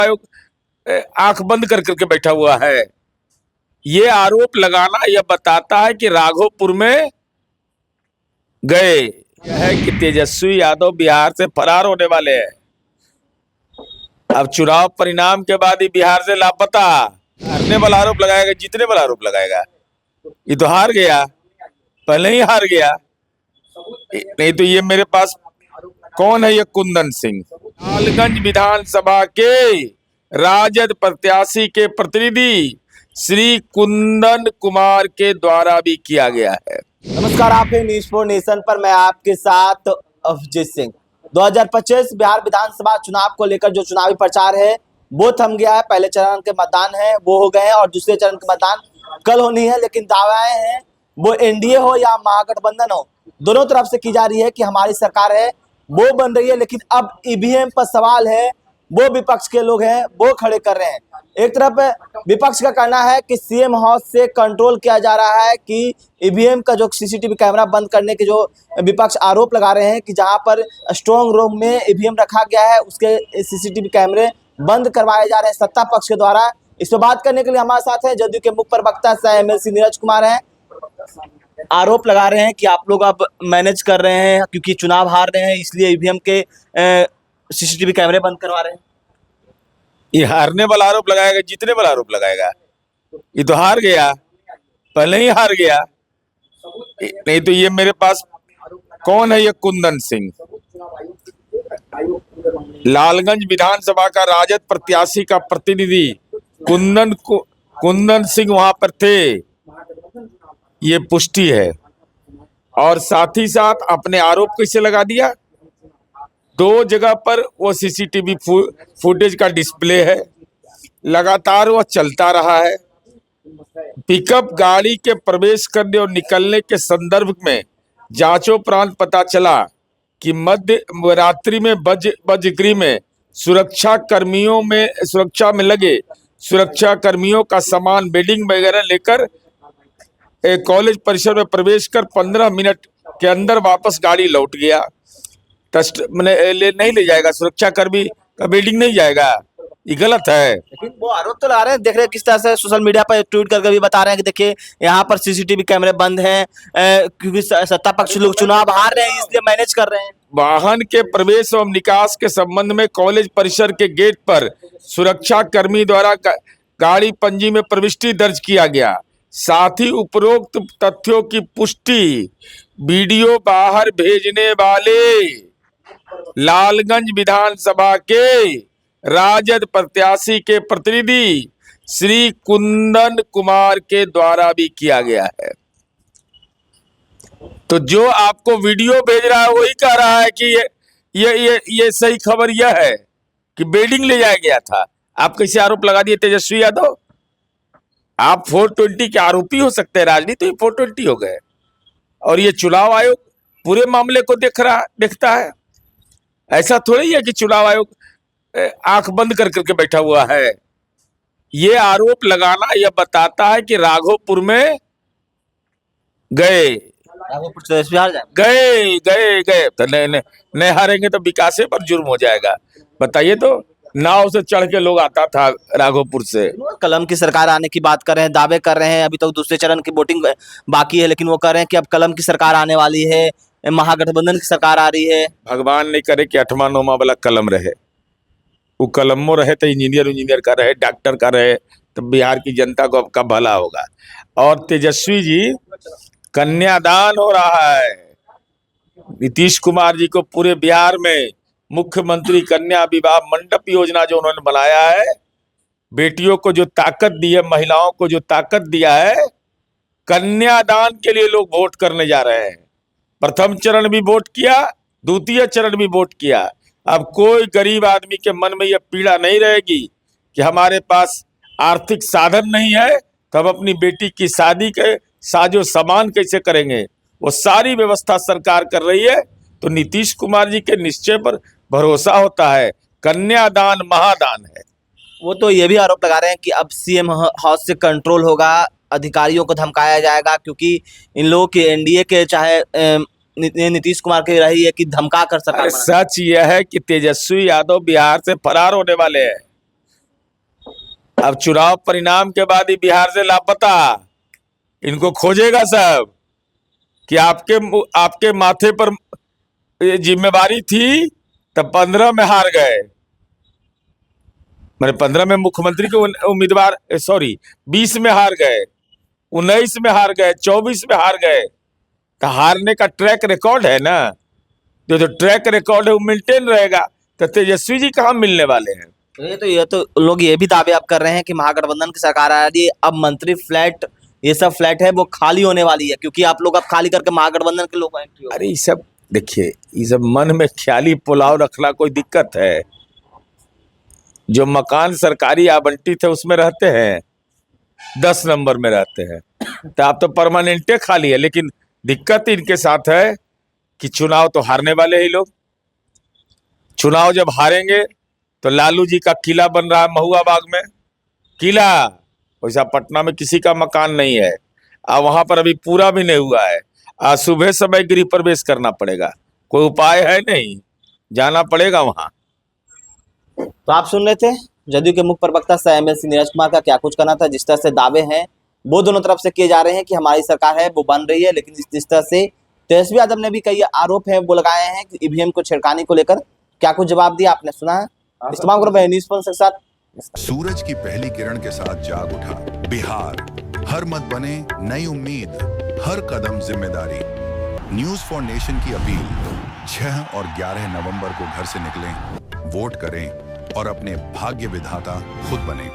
आयोग आंख बंद कर करके बैठा हुआ है। ये आरोप लगाना यह बताता है कि राघोपुर में गए यह है कि तेजस्वी यादव बिहार से फरार होने वाले हैं। अब चुनाव परिणाम के बाद ही बिहार से लापता, हारने वाला आरोप लगाएगा, जीतने वाला आरोप लगाएगा। ये तो हार गया, पहले ही हार गया। नहीं तो ये मेरे पास कौन है, ये कुंदन सिंह, लालगंज विधानसभा के राजद प्रत्याशी के प्रतिनिधि श्री कुंदन कुमार के द्वारा भी किया गया है। नमस्कार, आप हैं न्यूज़ 4 नेशन पर, मैं आपके साथ अभिजीत सिंह। 2025 बिहार विधानसभा चुनाव को लेकर जो चुनावी प्रचार है वो थम गया है। पहले चरण के मतदान है वो हो गए हैं और दूसरे चरण के मतदान कल होनी है। लेकिन दावे हैं वो एनडीए हो या महागठबंधन हो, दोनों तरफ से की जा रही है कि हमारी सरकार है वो बन रही है। लेकिन अब ईवीएम पर सवाल है, वो विपक्ष के लोग हैं वो खड़े कर रहे हैं। एक तरफ विपक्ष का कहना है कि सीएम हाउस से कंट्रोल किया जा रहा है कि ईवीएम का जो सीसीटीवी कैमरा बंद करने के जो विपक्ष आरोप लगा रहे हैं कि जहां पर स्ट्रॉन्ग रूम में ईवीएम रखा गया है उसके सीसीटीवी कैमरे बंद करवाए जा रहे हैं सत्ता पक्ष के द्वारा। इस पर बात करने के लिए हमारे साथ है जदयू के मुख्य प्रवक्ता सह एमएलसी नीरज कुमार हैं। आरोप लगा रहे हैं कि आप लोग अब मैनेज कर रहे हैं क्योंकि चुनाव हार रहे हैं इसलिए ईवीएम के सीसीटीवी कैमरे बंद करवा रहे हैं। ये हारने वाला आरोप लगाएगा, जीतने वाला आरोप लगाएगा। ये तो हार गया, पहले ही हार गया। नहीं तो ये मेरे पास कौन है, ये कुंदन सिंह, लालगंज विधानसभा का राजद प्रत्याशी का प्रतिनिधि कुंदन सिंह वहां पर थे, ये पुष्टि है। और साथ ही साथ अपने आरोप कैसे लगा दिया, दो जगह पर वो सीसीटीवी फुटेज का डिस्प्ले है, लगातार वह चलता रहा है। पिकअप गाड़ी के प्रवेश करने और निकलने के संदर्भ में जांचोपरांत पता चला कि मध्य रात्रि में बजगृह में सुरक्षा में लगे सुरक्षा कर्मियों का सामान बेडिंग वगैरह लेकर कॉलेज परिसर में प्रवेश कर 15 मिनट के अंदर वापस गाड़ी लौट गया। नहीं ले जाएगा, सुरक्षा कर्मी का बिल्डिंग नहीं जाएगा, ये गलत है। लेकिन वो आरोप तो ला रहे हैं, देख रहे हैं किस तरह से सोशल मीडिया पर ट्वीट करके भी बता रहे हैं कि देखिए यहाँ पर सीसीटीवी कैमरे बंद हैं क्योंकि सत्ता पक्ष लोग चुनाव हार रहे हैं इसलिए मैनेज कर रहे हैं। वाहन के प्रवेश एवं निकास के संबंध में कॉलेज परिसर के गेट पर सुरक्षा कर्मी द्वारा गाड़ी पंजी में प्रविष्टि दर्ज किया गया। साथ ही उपरोक्त तथ्यों की पुष्टि वीडियो बाहर भेजने वाले लालगंज विधानसभा के राजद प्रत्याशी के प्रतिनिधि श्री कुंदन कुमार के द्वारा भी किया गया है। तो जो आपको वीडियो भेज रहा है वही कह रहा है कि ये सही खबर यह है कि बिल्डिंग ले जाया गया था। आप कैसे आरोप लगा दिए तेजस्वी यादव? आप 420 के आरोपी हो सकते हैं, राजनीति 420 हो गए। और ये चुनाव आयोग पूरे मामले को देखता है। ऐसा थोड़ी है कि चुनाव आयोग आंख बंद कर करके बैठा हुआ है। ये आरोप लगाना यह बताता है कि राघोपुर में गए तो नहीं हारेंगे तो विकासे पर जुर्म हो जाएगा। बताइए तो, नाव से चढ़ के लोग आता था राघोपुर से। कलम की सरकार आने की बात कर रहे हैं, दावे कर रहे हैं। अभी तक दूसरे चरण की वोटिंग बाकी है लेकिन वो कह रहे हैं कि अब कलम की सरकार आने वाली है, महागठबंधन की सरकार आ रही है। भगवान नहीं करे कि 8वां 9वां वाला कलम रहे, वो कलमो रहे तो इंजीनियर का रहे, डॉक्टर का रहे, तो बिहार की जनता को का भला होगा। और तेजस्वी जी, कन्यादान हो रहा है। नीतीश कुमार जी को पूरे बिहार में मुख्यमंत्री कन्या विवाह मंडप योजना जो उन्होंने बनाया है, बेटियों को जो ताकत दी है, महिलाओं को जो ताकत दिया है, कन्यादान के लिए लोग वोट करने जा रहे हैं। प्रथम चरण भी वोट किया, द्वितीय चरण भी वोट किया। अब कोई गरीब आदमी के मन में यह पीड़ा नहीं रहेगी कि हमारे पास आर्थिक साधन नहीं है तो हम अपनी बेटी की शादी के साजो सामान कैसे करेंगे। वो सारी व्यवस्था सरकार कर रही है। तो नीतीश कुमार जी के निश्चय पर भरोसा होता है। कन्यादान महादान है। वो तो ये भी आरोप लगा रहे हैं कि अब सीएम हाउस से कंट्रोल होगा, अधिकारियों को धमकाया जाएगा क्योंकि इन लोगों के एनडीए के चाहे नीतीश कुमार की रही है कि धमका कर सरकार। सच यह है कि तेजस्वी यादव बिहार से फरार होने वाले हैं। अब चुनाव परिणाम के बाद ही बिहार से लापता, इनको खोजेगा सब कि आपके माथे पर ये जिम्मेवारी थी, तब 15 में हार गए। मैंने 15 में मुख्यमंत्री के उम्मीदवार 20 में हार गए, 19 में हार गए, 24 में हार गए। तो हारने का ट्रैक रिकॉर्ड है ना, जो ट्रैक रिकॉर्ड है वो मेंटेन रहेगा। तो तेजस्वी जी कहाँ मिलने वाले हैं? ये तो लोग ये भी दावे आप कर रहे हैं कि महागठबंधन की सरकार आ रही है, अब मंत्री फ्लैट, ये सब फ्लैट है वो खाली होने वाली है, क्योंकि आप लोग अब खाली करके महागठबंधन के लोग एंट्री हो। अरे ये सब देखिए, ये सब मन में ख्याली पुलाव रखना कोई दिक्कत है? जो मकान सरकारी आवंटित है उसमें रहते हैं, 10 नंबर में रहते हैं, तो आप तो परमानेंटे खाली है। लेकिन दिक्कत इनके साथ है कि चुनाव तो हारने वाले ही लोग। चुनाव जब हारेंगे तो लालू जी का किला बन रहा है महुआ बाग में, किला वैसा पटना में किसी का मकान नहीं है। वहां पर अभी पूरा भी नहीं हुआ है। सुबह समय गृह प्रवेश करना पड़ेगा, कोई उपाय है नहीं, जाना पड़ेगा वहां। तो आप सुन रहे थे जदयू के मुख्य प्रवक्ता एमएलसी नीरज कुमार का क्या कुछ करना था। जिस तरह से दावे हैं वो दोनों तरफ से किए जा रहे हैं कि हमारी सरकार है वो बन रही है, लेकिन जिस तरह से तेजस्वी यादव ने भी कई आरोप है वो लगाए हैं कि ईवीएम को छिड़काने को लेकर क्या कुछ जवाब दिया आपने सुना है। इस्तेमाल करो न्यूज़ स्पॉन्सर के साथ। सूरज की पहली किरण के साथ जाग उठा बिहार, हर मत बने नई उम्मीद, हर कदम जिम्मेदारी। न्यूज फॉर नेशन की अपील, 6 और 11 नवंबर को घर से निकलें, वोट करें और अपने भाग्य विधाता खुद बने।